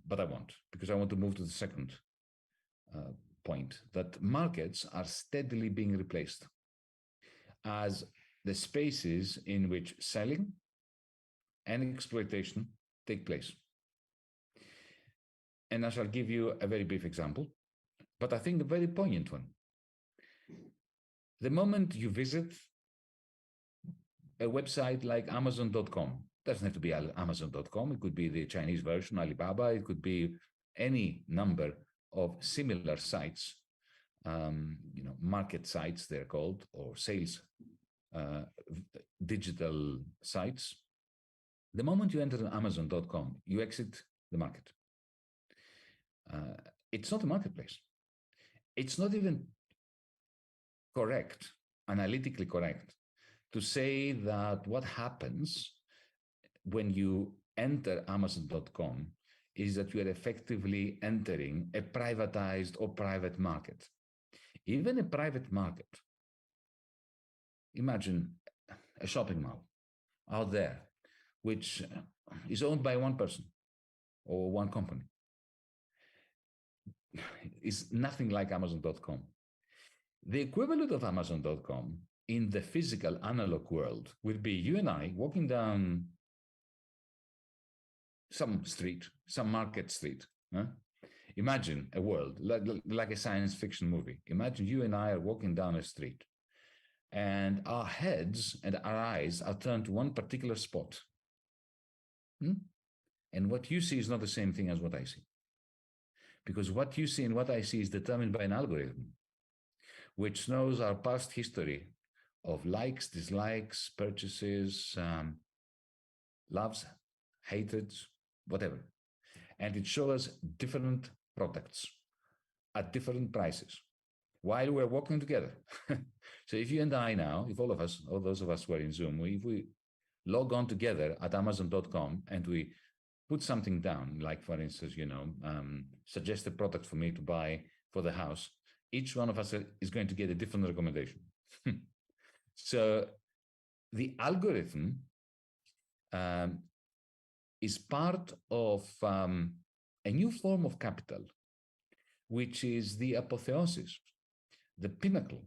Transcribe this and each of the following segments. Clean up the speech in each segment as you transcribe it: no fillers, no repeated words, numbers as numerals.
but I won't, because I want to move to the second point, that markets are steadily being replaced as the spaces in which selling and exploitation take place. And I shall give you a very brief example, but I think a very poignant one. The moment you visit a website like Amazon.com, doesn't have to be Amazon.com, it could be the Chinese version, Alibaba, it could be any number of similar sites, market sites they're called, or sales digital sites. The moment you enter Amazon.com, you exit the market. It's not a marketplace. It's not even correct, analytically correct, to say that what happens when you enter Amazon.com is that you are effectively entering a privatized or private market. Even a private market, imagine a shopping mall out there, which is owned by one person or one company. It's nothing like Amazon.com. The equivalent of Amazon.com in the physical analog world would be you and I walking down some street, some market street. Huh? Imagine a world like a science fiction movie. Imagine you and I are walking down a street and our heads and our eyes are turned to one particular spot. And what you see is not the same thing as what I see. Because what you see and what I see is determined by an algorithm, which knows our past history of likes, dislikes, purchases, loves, hatreds, whatever. And it shows us different products at different prices while we're walking together. So if you and I now, if all of us, all those of us who are in Zoom, if we log on together at Amazon.com and we put something down, like for instance, suggest a product for me to buy for the house, each one of us is going to get a different recommendation. So the algorithm is part of a new form of capital, which is the apotheosis, the pinnacle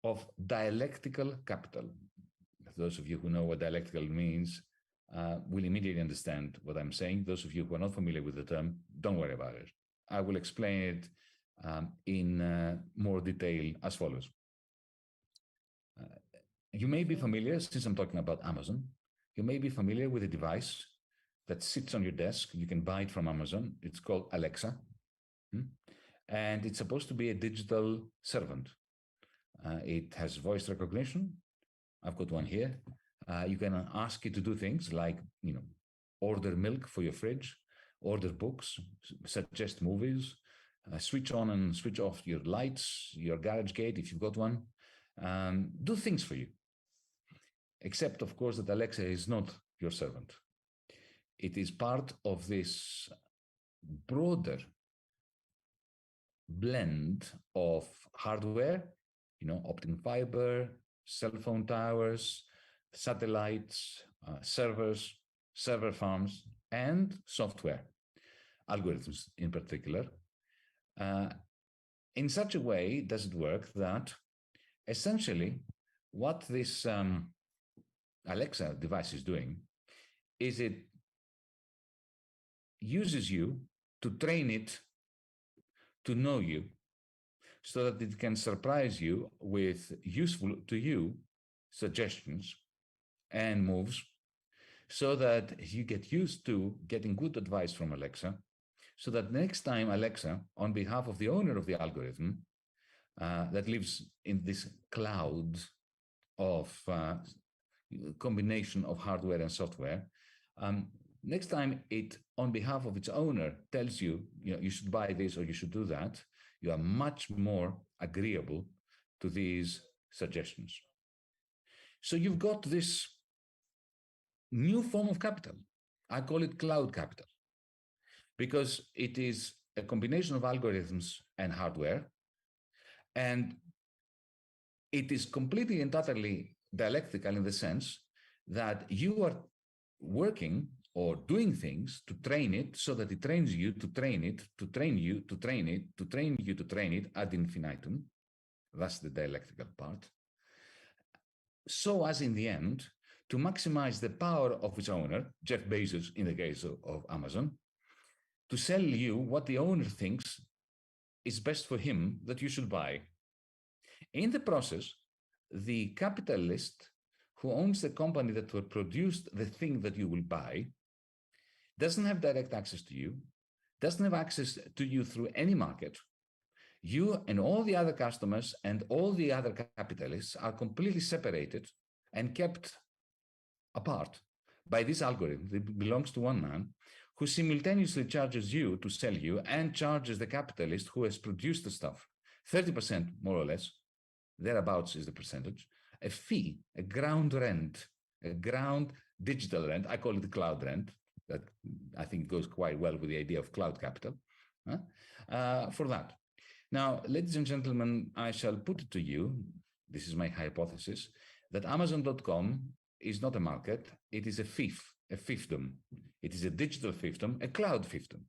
of dialectical capital. Those of you who know what dialectical means will immediately understand what I'm saying. Those of you who are not familiar with the term, don't worry about it. I will explain it in more detail as follows. You may be familiar, since I'm talking about Amazon, you may be familiar with a device that sits on your desk. You can buy it from Amazon. It's called Alexa. And it's supposed to be a digital servant. It has voice recognition. I've got one here. You can ask it to do things like, order milk for your fridge, order books, suggest movies, switch on and switch off your lights, your garage gate if you've got one, do things for you. Except, of course, that Alexa is not your servant. It is part of this broader blend of hardware, optic fiber, cell phone towers, satellites, servers, server farms, and software, algorithms in particular. In such a way does it work that essentially what this Alexa device is doing is it uses you to train it to know you so that it can surprise you with useful to you suggestions and moves so that you get used to getting good advice from Alexa, so that next time Alexa, on behalf of the owner of the algorithm that lives in this cloud of combination of hardware and software, next time it, on behalf of its owner, tells you, you should buy this or you should do that, you are much more agreeable to these suggestions. So you've got this new form of capital. I call it cloud capital, because it is a combination of algorithms and hardware, and it is completely and utterly dialectical in the sense that you are working or doing things to train it so that it trains you to train it, to train you, to train it, to train you to train it ad infinitum. That's the dialectical part. So as in the end, to maximize the power of its owner, Jeff Bezos in the case of Amazon, to sell you what the owner thinks is best for him that you should buy. In the process, the capitalist who owns the company that will produce the thing that you will buy doesn't have direct access to you, doesn't have access to you through any market. You and all the other customers and all the other capitalists are completely separated and kept apart by this algorithm that belongs to one man who simultaneously charges you to sell you and charges the capitalist who has produced the stuff, 30% more or less, thereabouts is the percentage, a fee, a ground rent, a ground digital rent, I call it the cloud rent, that I think goes quite well with the idea of cloud capital, for that. Now, ladies and gentlemen, I shall put it to you, this is my hypothesis, that Amazon.com is not a market, it is a fief, a fiefdom. It is a digital fiefdom, a cloud fiefdom,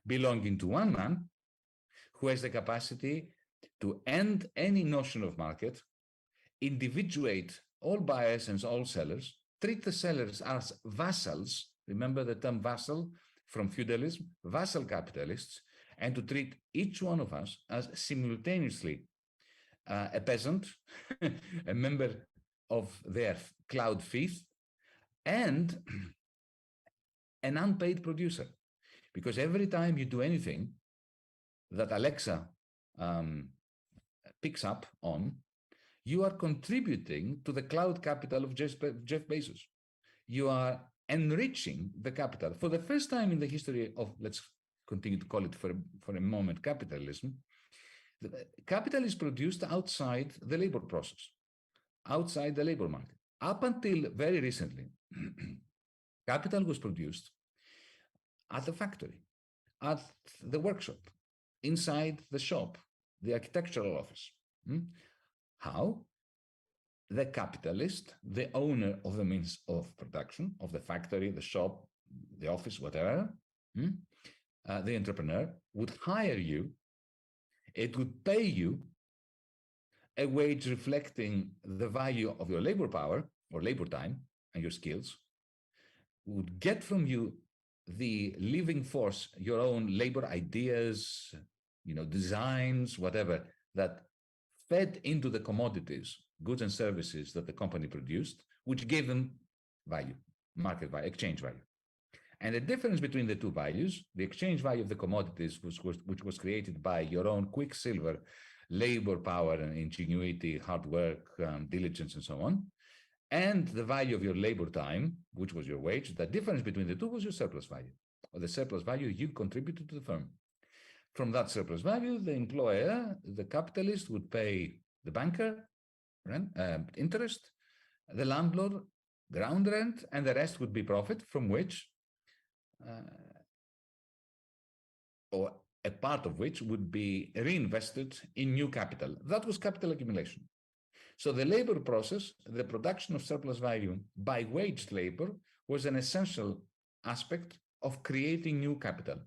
belonging to one man who has the capacity to end any notion of market, individuate all buyers and all sellers, treat the sellers as vassals, remember the term vassal from feudalism, vassal capitalists, and to treat each one of us as simultaneously a peasant, a member of their cloud fief, and an unpaid producer. Because every time you do anything that Alexa picks up on, you are contributing to the cloud capital of Jeff Bezos. You are enriching the capital. For the first time in the history of, let's continue to call it for a moment, capitalism, capital is produced outside the labor process, outside the labor market. Up until very recently, capital was produced at the factory, at the workshop, inside the shop, the architectural office. How? The capitalist, the owner of the means of production, of the factory, the shop, the office, whatever, the entrepreneur would hire you, it would pay you a wage reflecting the value of your labor power or labor time and your skills, would get from you the living force, your own labor ideas, designs, whatever, that fed into the commodities, goods and services that the company produced, which gave them value, market value, exchange value. And the difference between the two values, the exchange value of the commodities, which was created by your own quicksilver, labor power and ingenuity, hard work, diligence, and so on, and the value of your labor time, which was your wage, the difference between the two was your surplus value, or the surplus value you contributed to the firm. From that surplus value, the employer, the capitalist, would pay the banker rent, interest, the landlord ground rent, and the rest would be profit from which, or a part of which would be reinvested in new capital. That was capital accumulation. So the labor process, the production of surplus value by waged labor, was an essential aspect of creating new capital.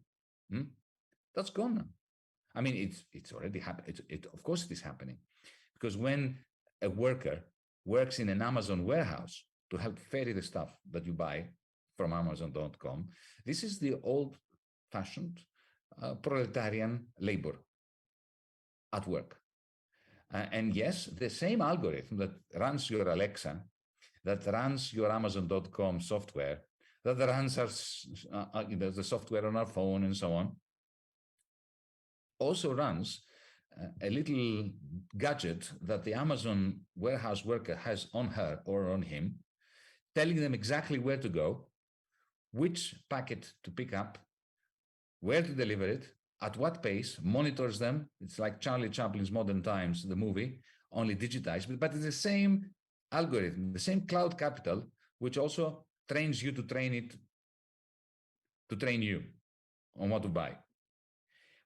That's gone now. I mean, it's already happened. Of course it is happening. Because when a worker works in an Amazon warehouse to help ferry the stuff that you buy from Amazon.com, this is the old-fashioned proletarian labor at work. And yes, the same algorithm that runs your Alexa, that runs your Amazon.com software, that runs the software on our phone and so on, also runs a little gadget that the Amazon warehouse worker has on her or on him, telling them exactly where to go, which packet to pick up, where to deliver it, at what pace, monitors them. It's like Charlie Chaplin's Modern Times, the movie, only digitized, but it's the same algorithm, the same cloud capital, which also trains you to train it, to train you on what to buy.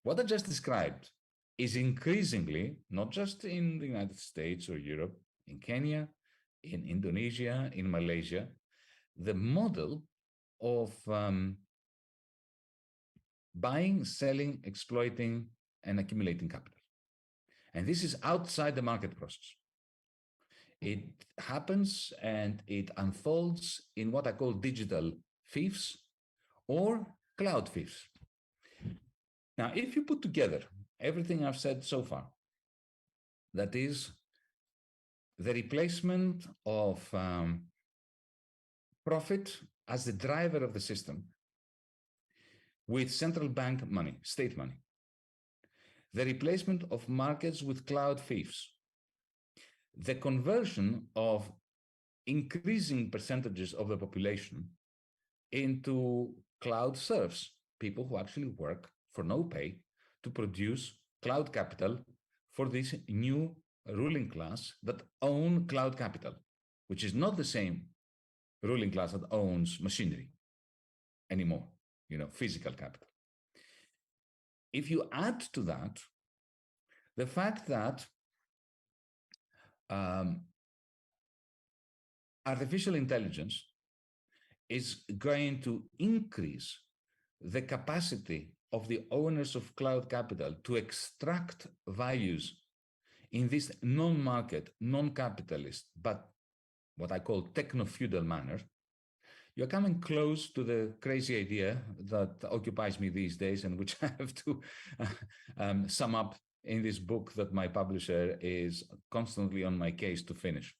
What I just described is increasingly, not just in the United States or Europe, in Kenya, in Indonesia, in Malaysia, the model of buying, selling, exploiting, and accumulating capital. And this is outside the market process. It happens and it unfolds in what I call digital fiefs or cloud fiefs. Now, if you put together everything I've said so far, that is the replacement of profit as the driver of the system with central bank money, state money, the replacement of markets with cloud fiefs, the conversion of increasing percentages of the population into cloud serfs, people who actually work for no pay to produce cloud capital for this new ruling class that own cloud capital, which is not the same ruling class that owns machinery anymore, physical capital. If you add to that the fact that artificial intelligence is going to increase the capacity of the owners of cloud capital to extract values in this non-market, non-capitalist, but what I call techno-feudal manner, you're coming close to the crazy idea that occupies me these days and which I have to sum up in this book that my publisher is constantly on my case to finish.